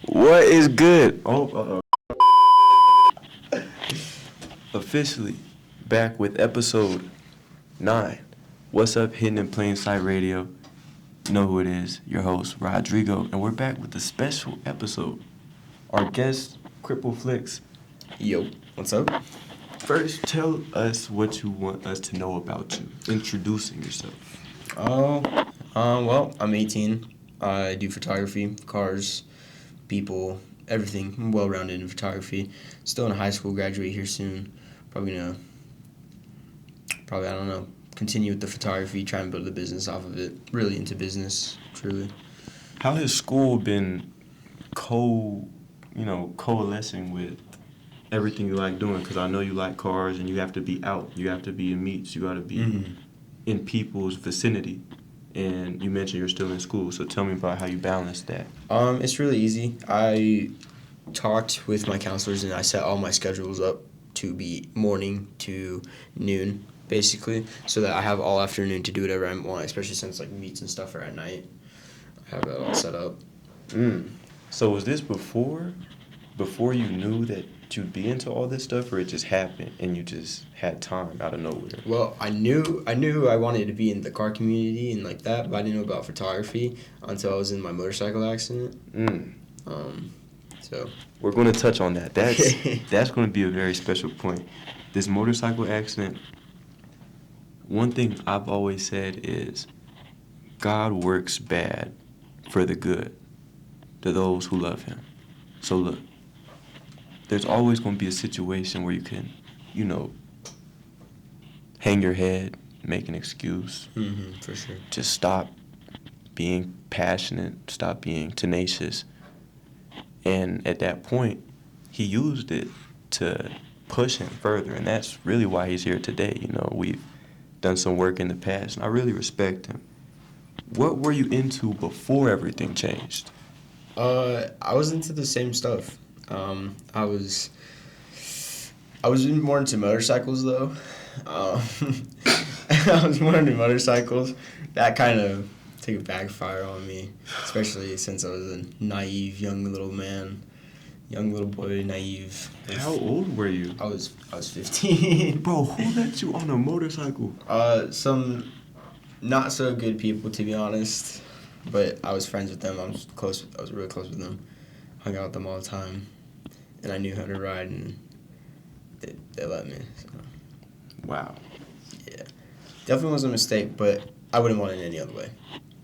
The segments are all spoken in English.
What is good? Officially back with episode 9. What's up, Hidden in Plain Sight Radio? You know who it is, your host, Rodrigo, and we're back with a special episode. Our guest, Cripple Flicks. Yo, what's up? First, tell us what you want us to know about you. Introducing yourself. Well, I'm 18. I do photography, cars, people, everything. I'm well-rounded in photography. Still in high school, graduate here soon. Probably, I don't know, continue with the photography, try and build a business off of it. Really into business, truly. How has school been coalescing with everything you like doing? Because I know you like cars and you have to be out. You have to be in meets. You got to be in people's vicinity. And you mentioned you're still in school, so tell me about how you balance that. It's really easy. I talked with my counselors and I set all my schedules up to be morning to noon, basically, so that I have all afternoon to do whatever I want, especially since like meets and stuff are at night. I have that all set up. So was this before you knew that you'd be into all this stuff, or it just happened and you just had time out of nowhere? Well, I knew I wanted to be in the car community and like that, but I didn't know about photography until I was in my motorcycle accident. So we're going to touch on that. That's going to be a very special point. This motorcycle accident, one thing I've always said is God works bad for the good to those who love him. So look, there's always going to be a situation where you can, hang your head, make an excuse. For sure. Just stop being passionate, stop being tenacious. And at that point, he used it to push him further, and that's really why he's here today. We've done some work in the past, and I really respect him. What were you into before everything changed? I was into the same stuff. I was more into motorcycles though. I was more into motorcycles. That kind of took a backfire on me, especially since I was a naive young little boy, naive. How old were you? I was 15. Bro, who let you on a motorcycle? Some not so good people, to be honest, but I was friends with them. I was really close with them. Hung out with them all the time, and I knew how to ride, and they let me. So. Wow. Yeah, definitely was a mistake, but I wouldn't want it any other way.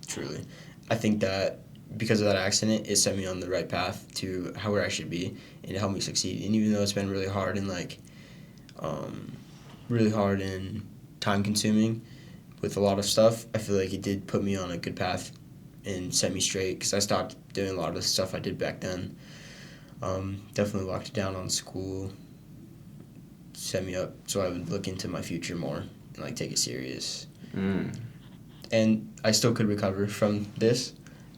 Truly, I think that because of that accident, it set me on the right path to where I should be, and it helped me succeed. And even though it's been really hard and time consuming with a lot of stuff, I feel like it did put me on a good path and set me straight, because I stopped doing a lot of the stuff I did back then. Definitely locked it down on school, set me up so I would look into my future more and take it serious. And I still could recover from this,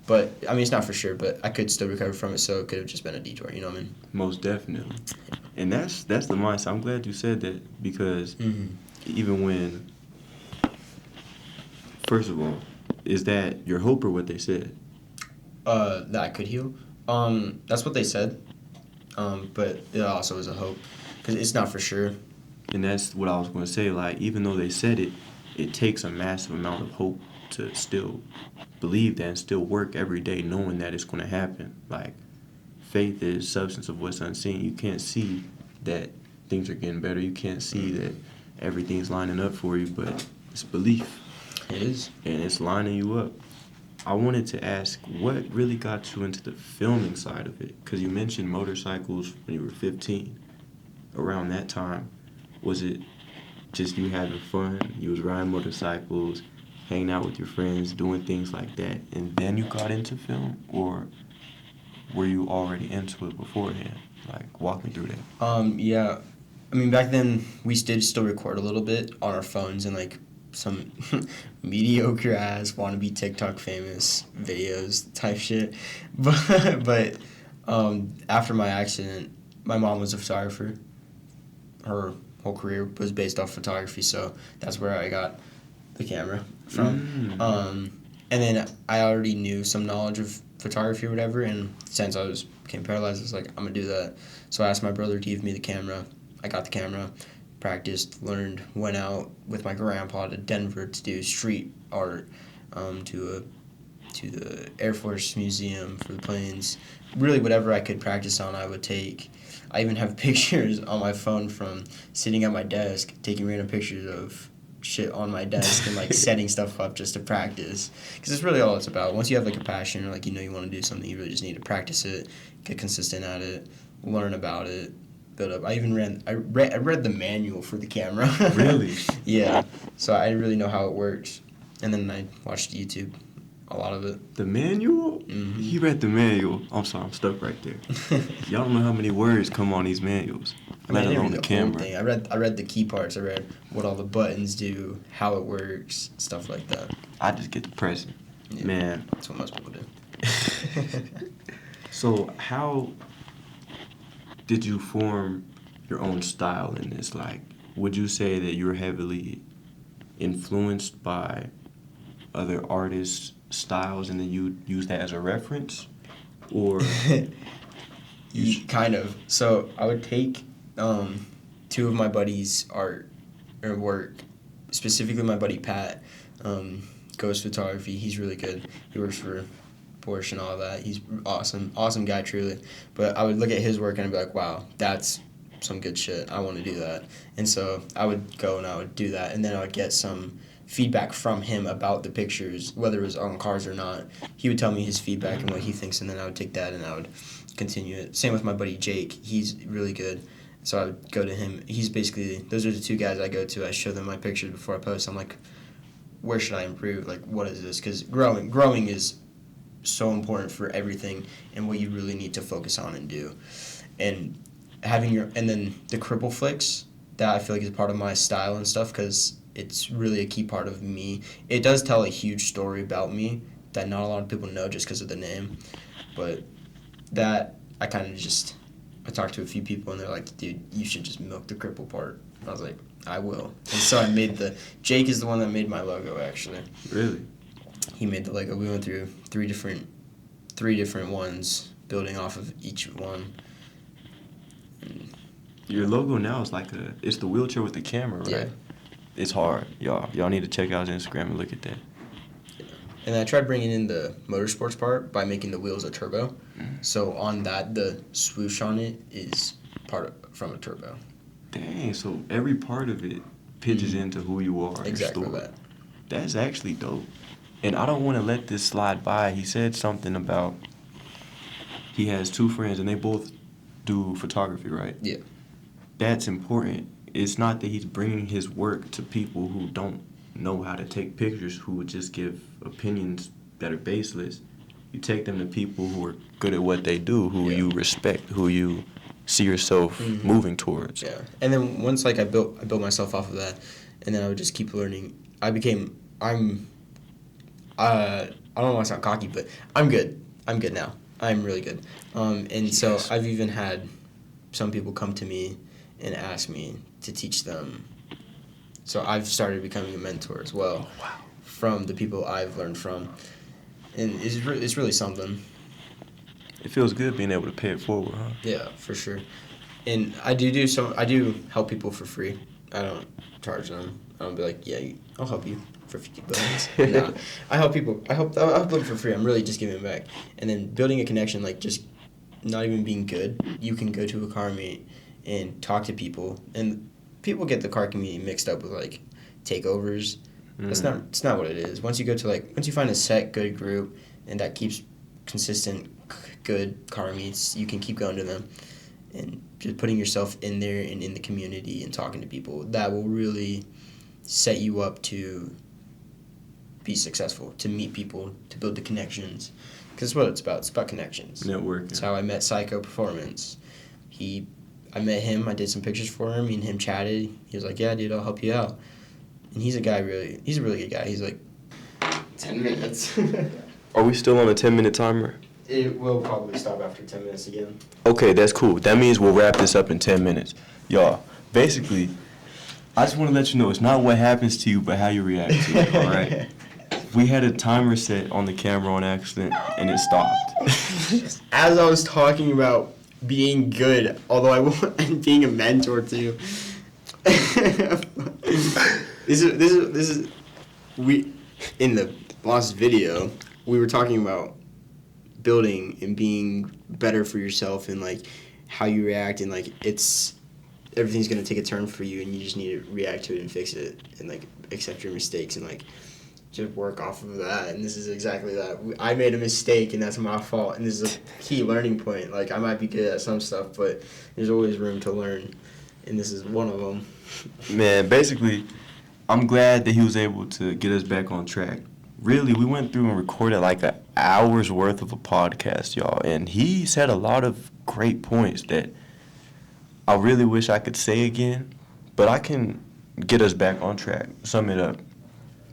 but it's not for sure, but I could still recover from it, so it could have just been a detour, you know what I mean? Most definitely. And that's the mindset. I'm glad you said that, because even when, first of all, is that your hope or what they said? That I could heal. That's what they said. But it also is a hope, because it's not for sure. And that's what I was going to say. Even though they said it, it takes a massive amount of hope to still believe that and still work every day knowing that it's going to happen. Faith is substance of what's unseen. You can't see that things are getting better. You can't see that everything's lining up for you, but it's belief. It is. And it's lining you up. I wanted to ask, what really got you into the filming side of it? Because you mentioned motorcycles when you were 15. Around that time, was it just you having fun? You was riding motorcycles, hanging out with your friends, doing things like that, and then you got into film? Or were you already into it beforehand? Walk me through that. Yeah. Back then, we did still record a little bit on our phones and, some mediocre ass wannabe TikTok famous videos type shit. But after my accident, my mom was a photographer. Her whole career was based off photography, so that's where I got the camera from. And then I already knew some knowledge of photography or whatever, and since I became paralyzed, I was like, I'm gonna do that. So I asked my brother to give me the camera. I got the camera, practiced, learned, went out with my grandpa to Denver to do street art, to the Air Force Museum for the planes. Really, whatever I could practice on, I would take. I even have pictures on my phone from sitting at my desk, taking random pictures of shit on my desk and like setting stuff up just to practice, because it's really all it's about. Once you have like a passion or like you want to do something, you really just need to practice it, get consistent at it, learn about it, build up. I read the manual for the camera. Really? Yeah, so I really know how it works, and then I watched YouTube, a lot of it. The manual? Mm-hmm. He read the manual. I'm sorry, I'm stuck right there. Y'all don't know how many words come on these manuals. Let alone the camera. Thing. I read the key parts. I read what all the buttons do, how it works, stuff like that. I just get the present. Yeah, man. That's what most people do. So how did you form your own style in this? Like, would you say that you're heavily influenced by other artists' styles and then you use that as a reference? Or kind of. So I would take two of my buddies' art or work, specifically my buddy Pat, Ghost Photography. He's really good. He works for Porsche and all that. He's awesome guy, truly. But I would look at his work and I'd be like, wow, that's some good shit. I want to do that. And so I would go and I would do that, and then I would get some feedback from him about the pictures, whether it was on cars or not. He would tell me his feedback and what he thinks, and then I would take that and I would continue it. Same with my buddy Jake. He's really good. So I would go to him. He's basically, those are the two guys I go to. I show them my pictures before I post. I'm like, where should I improve? Like, what is this? Because growing is so important for everything and what you really need to focus on and do. And and then the cripple flicks, that I feel like is part of my style and stuff, because it's really a key part of me. It does tell a huge story about me that not a lot of people know just because of the name. But that, I talked to a few people and they're like, dude, you should just milk the cripple part. I was like, I will. And so I made Jake is the one that made my logo, actually. Really? He made the logo. We went through three different ones, building off of each one. Your logo now is it's the wheelchair with the camera, right? Yeah. It's hard, y'all. Y'all need to check out his Instagram and look at that. And I tried bringing in the motorsports part by making the wheels a turbo. Mm-hmm. So on that, the swoosh on it is from a turbo. Dang, so every part of it pitches into who you are. Exactly your story. that. That's actually dope. And I don't want to let this slide by. He said something about he has two friends and they both do photography, right? Yeah. That's important. It's not that he's bringing his work to people who don't know how to take pictures, who would just give opinions that are baseless. You take them to people who are good at what they do, who you respect, who you see yourself moving towards. Yeah. And then once I built myself off of that, and then I would just keep learning. I don't want to sound cocky, but I'm good. I'm good now. I'm really good. And so I've even had some people come to me and ask me to teach them. So I've started becoming a mentor as well. Oh, wow. From the people I've learned from. And it's really something. It feels good being able to pay it forward, huh? Yeah, for sure. And I do help people for free. I don't charge them. I don't be like, yeah, I'll help you for $50. Nah, I help people. I help them for free. I'm really just giving back. And then building a connection, like just not even being good. You can go to a car meet and talk to people, and people get the car community mixed up with like takeovers. It's not what it is. Once you find a set good group and that keeps consistent good car meets, you can keep going to them and just putting yourself in there and in the community and talking to people. That will really set you up to be successful, to meet people, to build the connections. Because that's what it's about. It's about connections. Networking. That's how I met Psycho Performance. I met him. I did some pictures for him. Me and him chatted. He was like, yeah, dude, I'll help you out. And he's a really good guy. He's like, 10 minutes. Are we still on a 10-minute timer? It will probably stop after 10 minutes again. Okay, that's cool. That means we'll wrap this up in 10 minutes. Y'all, basically, I just want to let you know it's not what happens to you, but how you react to it, all right? We had a timer set on the camera on accident, and it stopped. As I was talking about being good, although I want and being a mentor too. This is we in the last video we were talking about building and being better for yourself and like how you react and like it's everything's gonna take a turn for you and you just need to react to it and fix it and like accept your mistakes and like just work off of that. And this is exactly that. I made a mistake and that's my fault and this is a key learning point. Like I might be good at some stuff but there's always room to learn and this is one of them. Man, basically, I'm glad that he was able to get us back on track. Really, we went through and recorded like an hour's worth of a podcast, y'all, and he said a lot of great points that I really wish I could say again, but I can get us back on track. Sum it up.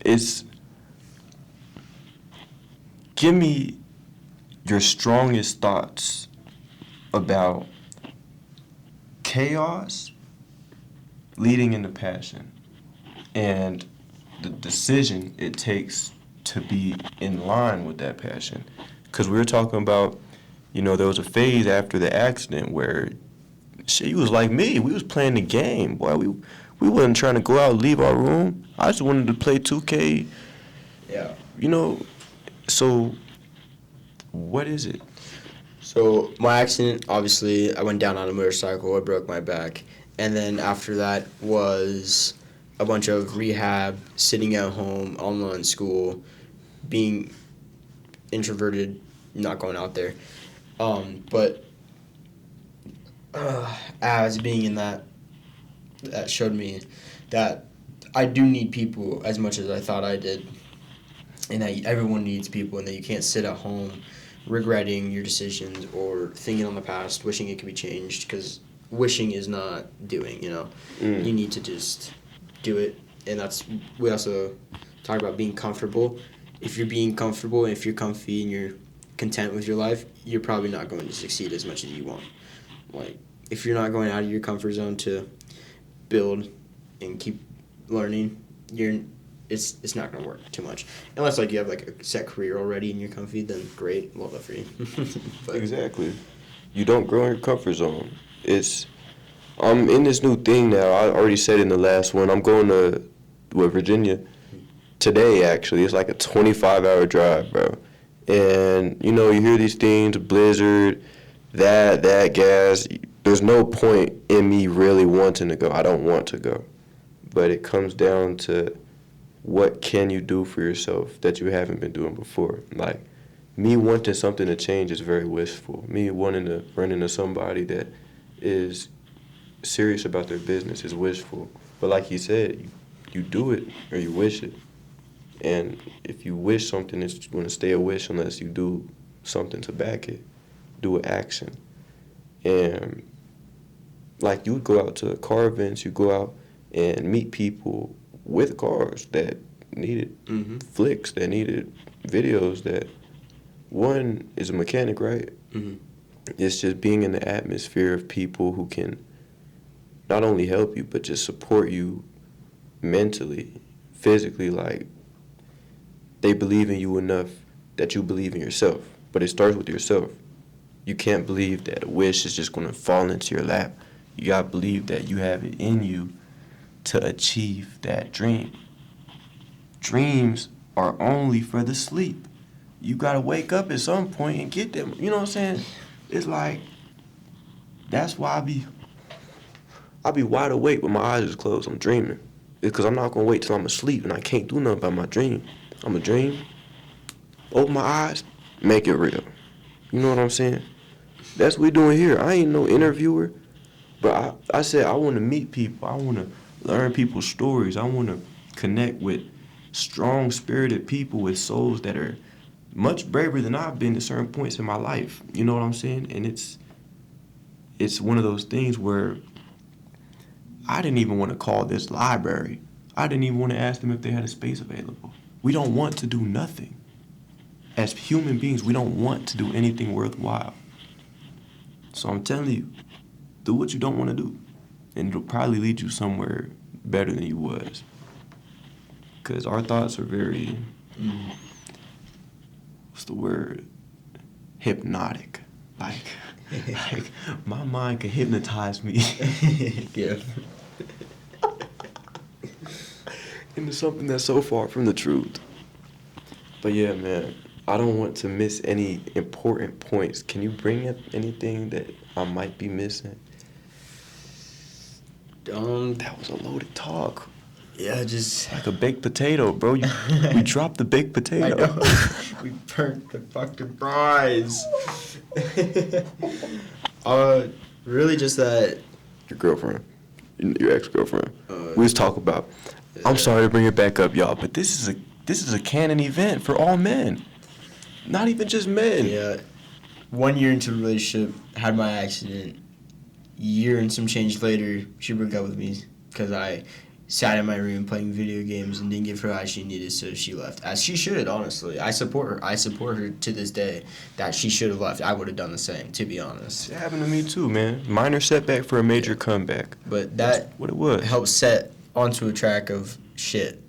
It's give me your strongest thoughts about chaos leading into passion and the decision it takes to be in line with that passion. Because we were talking about, there was a phase after the accident where she was like me. We was playing the game. Boy, we wasn't trying to go out and leave our room. I just wanted to play 2K. Yeah. So what is it? So my accident, obviously, I went down on a motorcycle. I broke my back. And then after that was a bunch of rehab, sitting at home, online school, being introverted, not going out there. But as being in that showed me that I do need people as much as I thought I did. And that everyone needs people and that you can't sit at home regretting your decisions or thinking on the past, wishing it could be changed, because wishing is not doing, You need to just do it. And we also talk about being comfortable. If you're being comfortable, if you're comfy and you're content with your life, you're probably not going to succeed as much as you want. Like, if you're not going out of your comfort zone to build and keep learning, it's not going to work too much. Unless, you have, a set career already and you're comfy, then great, love that for you. But, exactly. You don't grow in your comfort zone. I'm in this new thing now. I already said in the last one. I'm going to, Virginia today, actually. It's like a 25-hour drive, bro. And, you hear these things, blizzard, that gas. There's no point in me really wanting to go. I don't want to go. But it comes down to what can you do for yourself that you haven't been doing before. Like, me wanting something to change is very wishful. Me wanting to run into somebody that is serious about their business is wishful. But like you said, you do it or you wish it. And if you wish something, it's going to stay a wish unless you do something to back it. Do an action. And you would go out to car events, you go out and meet people with cars that needed flicks, that needed videos, that one is a mechanic, right? Mm-hmm. It's just being in the atmosphere of people who can not only help you, but just support you mentally, physically. They believe in you enough that you believe in yourself. But it starts with yourself. You can't believe that a wish is just going to fall into your lap. You got to believe that you have it in you to achieve that dream. Dreams are only for the sleep. You got to wake up at some point and get them. You know what I'm saying? It's that's why I be wide awake with my eyes closed. I'm dreaming. It's because I'm not going to wait till I'm asleep and I can't do nothing about my dream. I'm a dream. Open my eyes, make it real. You know what I'm saying? That's what we doing here. I ain't no interviewer. But I said I want to meet people. I want to learn people's stories. I want to connect with strong-spirited people with souls that are much braver than I've been at certain points in my life. You know what I'm saying? And it's one of those things where I didn't even want to call this library. I didn't even want to ask them if they had a space available. We don't want to do nothing. As human beings, we don't want to do anything worthwhile. So I'm telling you, do what you don't want to do. And it'll probably lead you somewhere better than you was. Because our thoughts are very what's the word? Hypnotic. Like my mind could hypnotize me Yeah. into something that's so far from the truth. But yeah, man, I don't want to miss any important points. Can you bring up anything that I might be missing? That was a loaded talk. Yeah, just Like a baked potato, bro. We dropped the baked potato. I know. We burnt the fucking fries. Really just that. Your girlfriend, your ex-girlfriend. We was talking about. Yeah. I'm sorry to bring it back up, y'all, but this is a canon event for all men, not even just men. Yeah. 1 year into a relationship, had my accident. Year and some change later, she broke up with me because I sat in my room playing video games and didn't give her what she needed, so she left. As she should, honestly. I support her. I support her to this day that she should have left. I would have done the same, to be honest. It happened to me too, man. Minor setback for a major comeback. But That's that what it was. helped set onto a track of shit.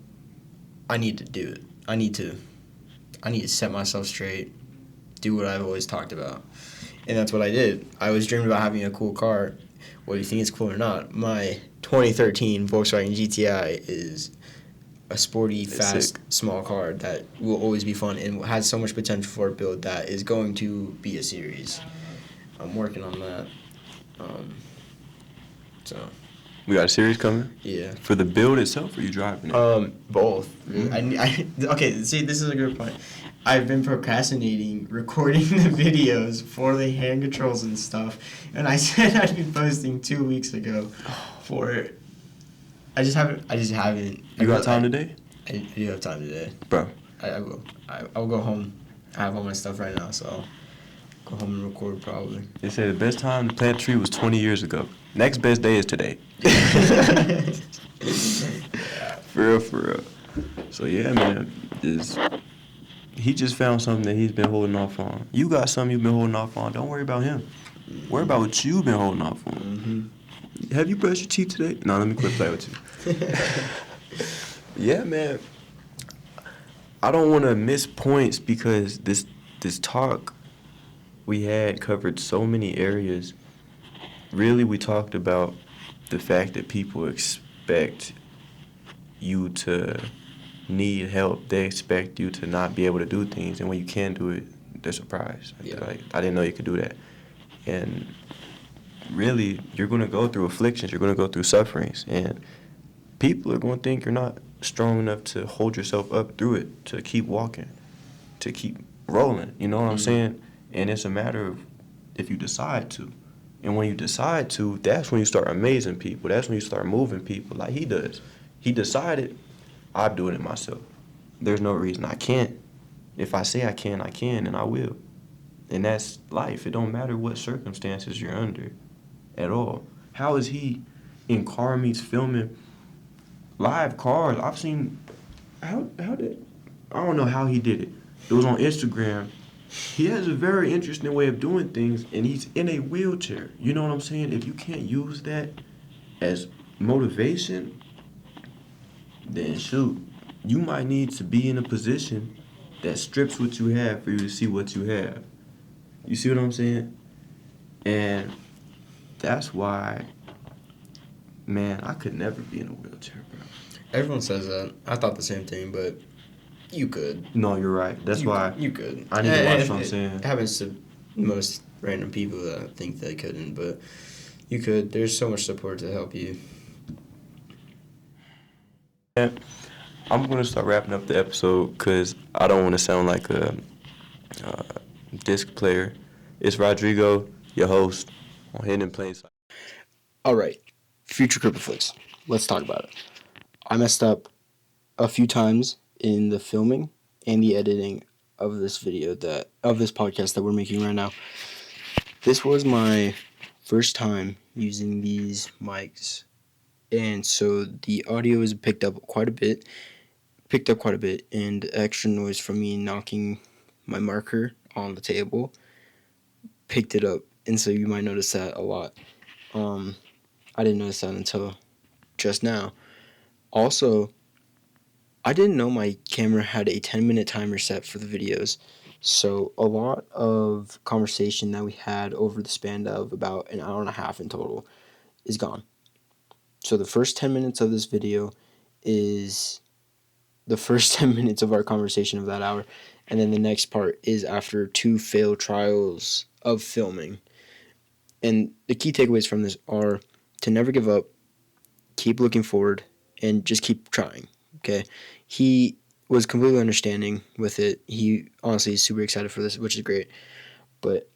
I need to do it. I need to set myself straight, do what I've always talked about. And that's what I did. I was dreaming about having a cool car. Whether you think it's cool or not, my 2013 Volkswagen GTI is a sporty, fast, small car that will always be fun and has so much potential for a build that is going to be a series. I'm working on that. So We got a series coming? yeah. For the build itself, or you driving it? Both. Okay, see, this is a good point. I've been procrastinating recording the videos for the hand controls and stuff, and I said I'd be posting 2 weeks ago for it. I just haven't. You got time today? I do have time today. Bro. I will. I'll go home. I have all my stuff right now, so I'll go home and record probably. They say the best time to plant a tree was 20 years ago. Next best day is today. For real. So yeah, man, he just found something that he's been holding off on. You got something you've been holding off on. Don't worry about him. Worry about what you've been holding off on. Mm-hmm. Have you brushed your teeth today? No, let me quit playing with you. Yeah, man. I don't want to miss points because this talk we had covered so many areas. Really, we talked about the fact that people expect you to need help. They expect you to not be able to do things, and when you can do it, they're surprised. Yeah. Like, I didn't know you could do that. And really, you're going to go through afflictions. You're going to go through sufferings, and people are going to think you're not strong enough to hold yourself up through it, to keep walking, to keep rolling. You know what I'm saying? And it's a matter of if you decide to. And when you decide to, that's when you start amazing people. That's when you start moving people like he does. He decided, I'm doing it myself. There's no reason I can't. If I say I can, and I will. And that's life. It don't matter what circumstances you're under at all. How is he in car meets filming live cars? I've seen, I don't know how he did it. It was on Instagram. He has a very interesting way of doing things, and he's in a wheelchair. You know what I'm saying? If you can't use that as motivation, then shoot, you might need to be in a position that strips what you have for you to see what you have. You see what I'm saying? And that's why, man, I could never be in a wheelchair, bro. Everyone says that. I thought the same thing, but you could. No, you're right. That's why You could. I need to watch what I'm saying. It happens to most random people that think they couldn't, but you could. There's so much support to help you. Yeah, I'm going to start wrapping up the episode because I don't want to sound like a disc player. It's Rodrigo, your host, on Hidden in Plain Sight. All right. Future Cripple Flicks. Let's talk about it. I messed up a few times in the filming and the editing of this podcast that we're making right now. This was my first time using these mics, and so the audio is picked up quite a bit, and extra noise from me knocking my marker on the table picked it up, and so you might notice that a lot. I didn't notice that until just now. Also, I didn't know my camera had a 10-minute timer set for the videos. So a lot of conversation that we had over the span of about an hour and a half in total is gone. So the first 10 minutes of this video is the first 10 minutes of our conversation of that hour. And then the next part is after 2 failed trials of filming. And the key takeaways from this are to never give up, keep looking forward, and just keep trying. Okay. He was completely understanding with it. He honestly is super excited for this, which is great. But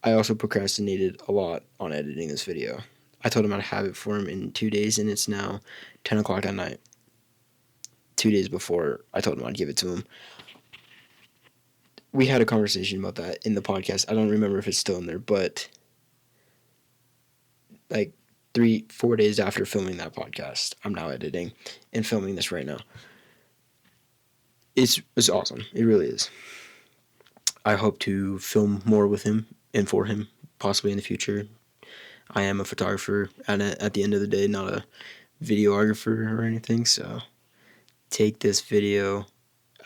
I also procrastinated a lot on editing this video. I told him I'd have it for him in 2 days, and it's now 10 o'clock at night. 2 days before I told him I'd give it to him. We had a conversation about that in the podcast. I don't remember if it's still in there, but like 3-4 days after filming that podcast, I'm now editing and filming this right now. It's awesome. It really is. I hope to film more with him and for him, possibly in the future. I am a photographer at the end of the day, not a videographer or anything. So take this video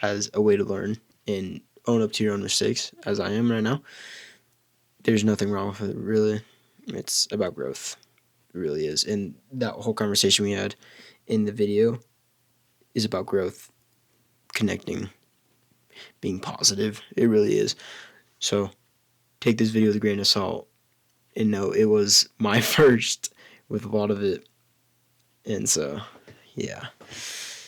as a way to learn and own up to your own mistakes, as I am right now. There's nothing wrong with it, really. It's about growth. It really is. And that whole conversation we had in the video is about growth, connecting, being positive. It really is. So take this video with a grain of salt and know it was my first with a lot of it. And so, yeah.